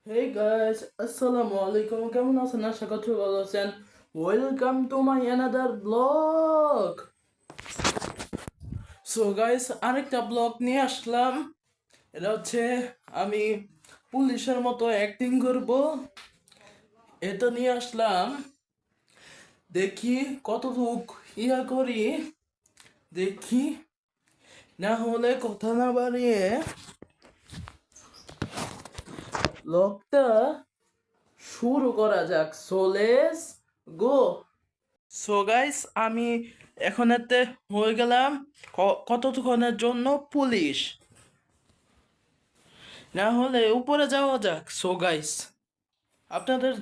Hey guys, Assalamu alaikum. কেমন আছেন? আশা করছি ভালো আছেন। Welcome to my another blog. So guys, আরেকটা ব্লগ নিয়ে আসলাম। এটা হচ্ছে আমি পুলিশের মতো অ্যাক্টিং করব। এটা নিয়ে আসলাম। দেখি কতটুক করি। দেখি, না হলে কথা না বাড়িয়ে ব্লগটা শুরু করা যাক। So let's go. So guys, আমি এখন এতে হয়ে গেলাম কতক্ষণের জন্য পুলিশ। না হলে উপরে যাওয়া যাক। সো গাইস, আপনাদের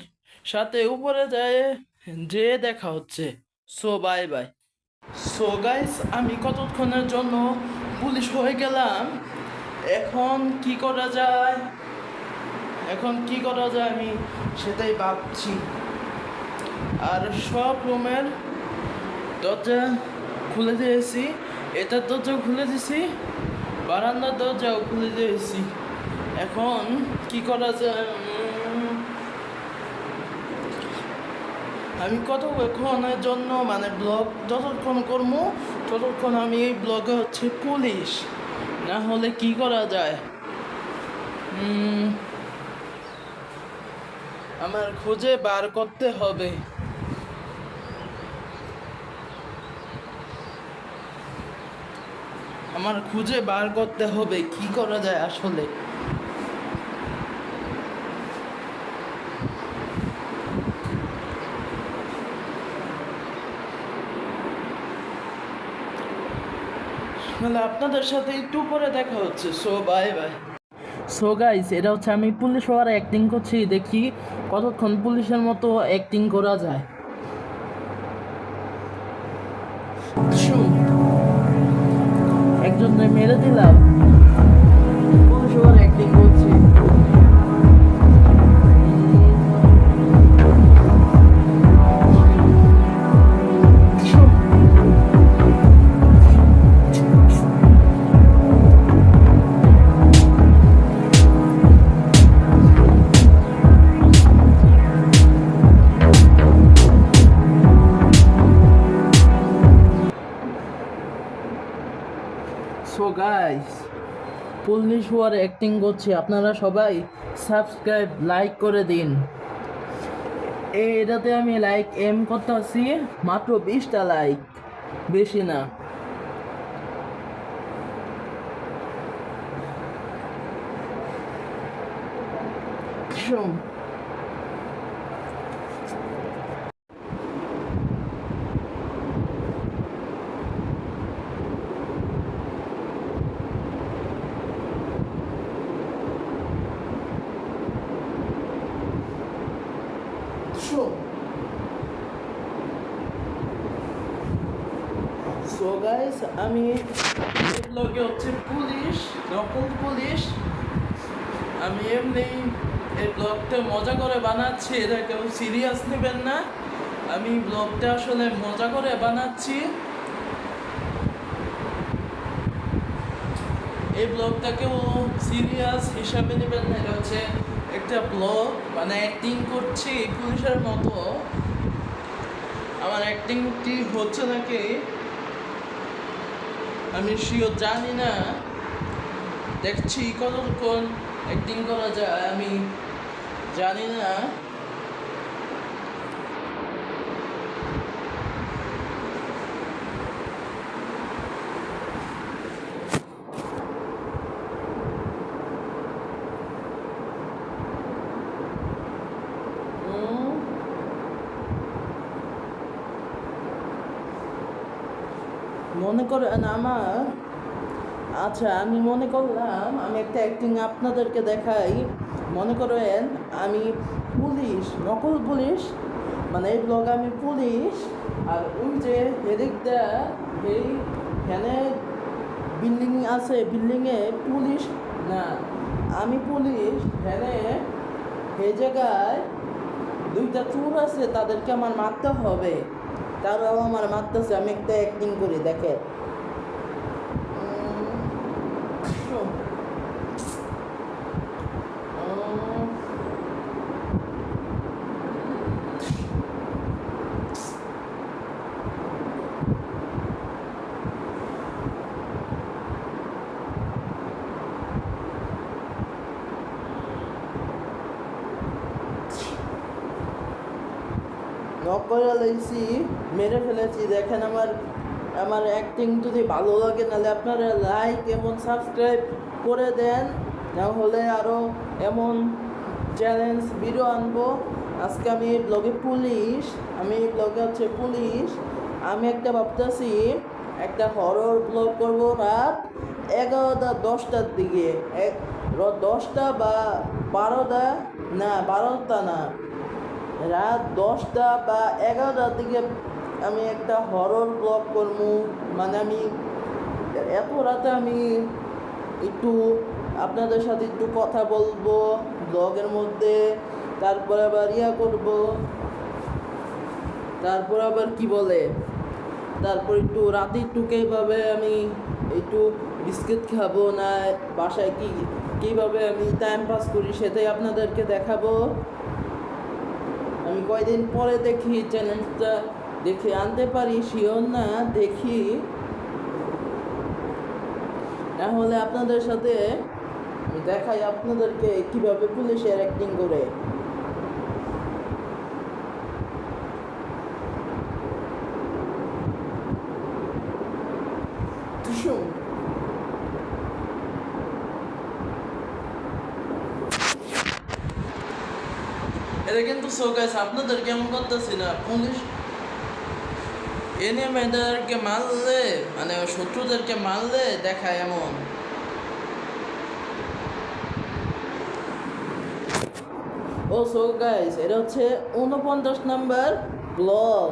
সাথে উপরে যে দেখা হচ্ছে। So bye bye. So guys, আমি কতক্ষণের জন্য পুলিশ হয়ে গেলাম। এখন কি করা যায় আমি সেটাই ভাবছি। আর সব রুমের দরজা খুলে দিয়েছি, এটার দরজাও খুলে দিয়েছি, বারান্দার দরজাও খুলে দিয়েছি। এখন কি করা যায়? আমি কতক্ষণের জন্য ব্লগ যতক্ষণ করবো ততক্ষণ আমি এই ব্লগে হচ্ছে পুলিশ। না হলে কি করা যায়? আমার খুঁজে বার করতে হবে। কি করা যায় আসলে। আপনাদের সাথে একটু পরে দেখা হচ্ছে। So bye bye. So guys, এটা হচ্ছে আমি পুলিশ হওয়ার অ্যাক্টিং করছি। দেখি কতক্ষণ পুলিশের মতো অ্যাক্টিং করা যায়। একজনকে মেরে দিলাম, পুলিশ হওয়ার অ্যাক্টিং করছি। সো গাইস, পুলিশ হওয়ার অ্যাক্টিং করছি। আপনারা সবাই সাবস্ক্রাইব লাইক করে দিন। এটাতে আমি লাইক এম করতেছি মাত্র 20টা লাইক, বেশি না। সো গাইস, আমি ব্লগে হচ্ছে পুলিশ, নকল পুলিশ। আমি এমনি এই ব্লগটা মজা করে বানাচ্ছি, এটা কেউ সিরিয়াস নেবেন না। আমি ব্লগটা আসলে মজা করে বানাচ্ছি। এই ব্লগটা কেউ সিরিয়াস হিসাবে নেবেন না। এটা হচ্ছে একটা ব্লগ, অ্যাক্টিং করছি পুলিশের মতো। আমার অ্যাক্টিংটি হচ্ছে নাকি আমি শিওর জানি না। দেখছি কতক্ষণ অ্যাক্টিং করা যায় আমি জানি না। মনে করেন আমি মনে করলাম আমি একটা অ্যাক্টিং আপনাদেরকে দেখাই। মনে করেন আমি পুলিশ, নকল পুলিশ, এই ব্লগে আমি পুলিশ। আর ওই যে এদিকটা এইখানে বিল্ডিং আছে, বিল্ডিংয়ে পুলিশ না, আমি পুলিশ। এই জায়গায় 2টা চোর আছে, তাদেরকে আমার মারতে হবে। তারাও আমার মারতেছে, আমি একটা অ্যাক্টিং করি, দেখে। নক করে লাইছি, মেরে ফেলেছি। দেখেন আমার আমার অ্যাক্টিং যদি ভালো লাগে তাহলে আপনারা লাইক এবং সাবস্ক্রাইব করে দেন, নাহলে আরও এমন চ্যালেঞ্জ ভিডিও আনবো। আজকে আমি এই ব্লগে পুলিশ, আমি এই ব্লগে হচ্ছে পুলিশ। আমি একটা ভাবতেছি একটা হরর ব্লগ করবো রাত 11টা-10টার দিকে, 10টা বা 12টা, না 12টা না, রাত 10টা বা 11টার দিকে আমি একটা হরর ব্লগ করবো। মানে আমি এত রাতে আমি একটু আপনাদের সাথে একটু কথা বলবো ব্লগের মধ্যে, তারপরে আবার করবো, তারপর আবার কি বলে, তারপর একটু রাতে একটু কীভাবে আমি একটু বিস্কিট খাবো না বাসায় কীভাবে আমি টাইম পাস করি সেটাই আপনাদেরকে দেখাবো। আমি কয়দিন পরে দেখি চ্যালেঞ্জটা দেখে আনতে পারি, শিওর না, দেখি। তাহলে আপনাদের সাথে আমি দেখাই আপনাদেরকে কিভাবে পুলিশের অ্যাক্টিং করে। এটা কিন্তু শোকাইছে, আপনাদের কেমন করতেছি না, পুলিশ এনে মেয়েদেরকে মারলে, মানে শত্রুদেরকে মারলে দেখায় এমন। ও সো গাইস, এটা হচ্ছে 49 নাম্বার ব্লক,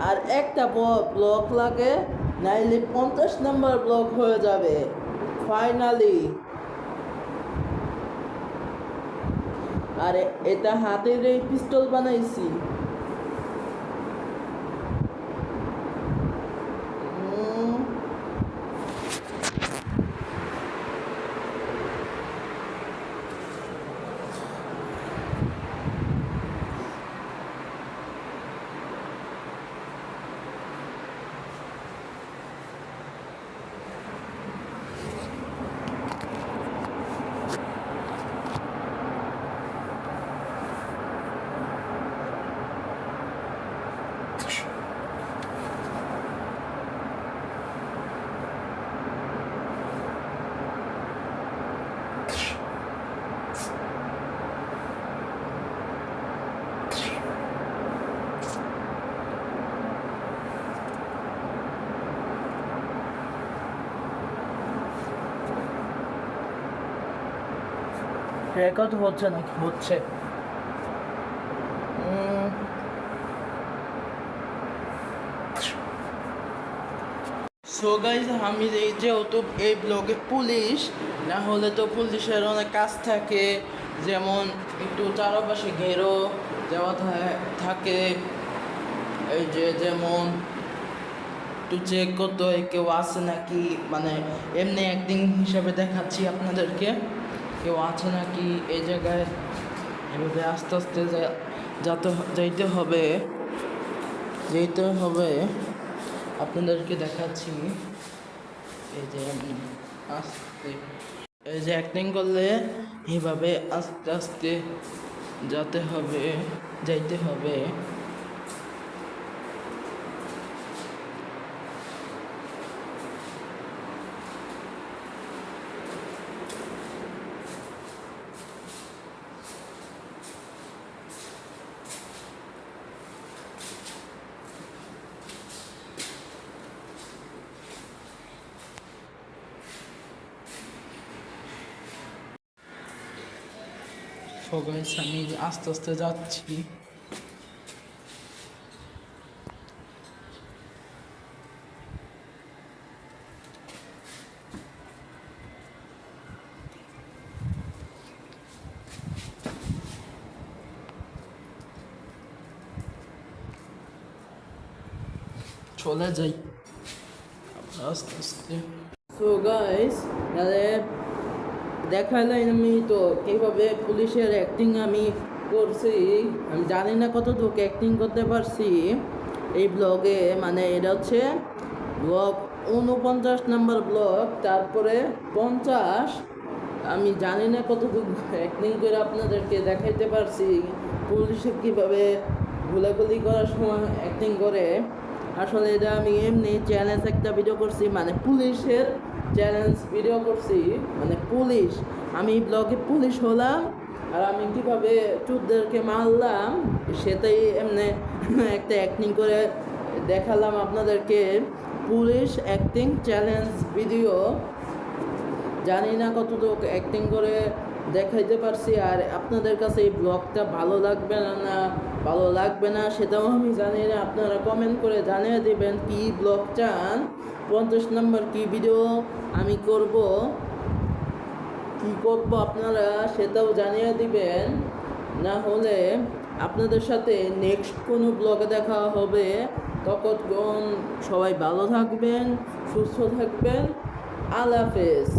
আর একটা ব্লক লাগে, নাইলে 50 নাম্বার ব্লক হয়ে যাবে ফাইনালি। আর এটা হাতের এই পিস্তল বানাইছি। রেকর্ড হচ্ছে নাকি? হচ্ছে। সো গাইজ, আমি যেহেতু এই ব্লগে পুলিশ, না হলে তো পুলিশের অনেক কাজ থাকে, যেমন একটু চারপাশে ঘেরো দেওয়া থাকে, এই যে যেমন একটু চেক করতে হয় কেউ আছে নাকি, মানে এমনি অ্যাক্টিং হিসাবে দেখাচ্ছি আপনাদেরকে, কেউ আছে নাকি এই জায়গায়। এভাবে আস্তে আস্তে যেতে হবে, আপনাদেরকে দেখাচ্ছি। এই যে আমি আস্তে, এই যে অ্যাক্টিং করলে এইভাবে আস্তে আস্তে যাইতে হবে। সো গাইস, আমি আস্তে আস্তে যাচ্ছি। চলে যাই আস্তে আস্তে। সো গাইস, তাহলে দেখালাম আমি তো কীভাবে পুলিশের অ্যাক্টিং আমি করছি। আমি জানি না কতটুকু অ্যাক্টিং করতে পারছি এই ব্লগে, মানে এটা হচ্ছে ব্লগ 49 নাম্বার ব্লগ, তারপরে 50। আমি জানি না কতটুকু অ্যাক্টিং করে আপনাদেরকে দেখাইতে পারছি পুলিশে কীভাবে গুলাগুলি করার সময় অ্যাক্টিং করে। আসলে এটা আমি এমনি চ্যালেঞ্জ একটা ভিডিও করছি, মানে পুলিশের চ্যালেঞ্জ ভিডিও করছি। মানে পুলিশ, আমি ব্লগে পুলিশ হলাম আর আমি কীভাবে চোরদেরকে মারলাম সেটাই এমনি একটা অ্যাক্টিং করে দেখালাম আপনাদেরকে। পুলিশ অ্যাক্টিং চ্যালেঞ্জ ভিডিও, জানি না কতটুকু অ্যাক্টিং করে দেখাইতে পারছি। আর আপনাদের কাছে এই ব্লগটা ভালো লাগবে না ভালো লাগবে না সেটাও আমি জানি না। আপনারা কমেন্ট করে জানিয়ে দেবেন কি ব্লগ চান, 50 নম্বর কি ভিডিও আমি করব, কি করব আপনারা সেটাও জানিয়ে দিবেন। না হলে আপনাদের সাথে নেক্সট কোনো ব্লগে দেখা হবে। ততক্ষণ সবাই ভালো থাকবেন, সুস্থ থাকবেন। আল্লাহ হাফেজ।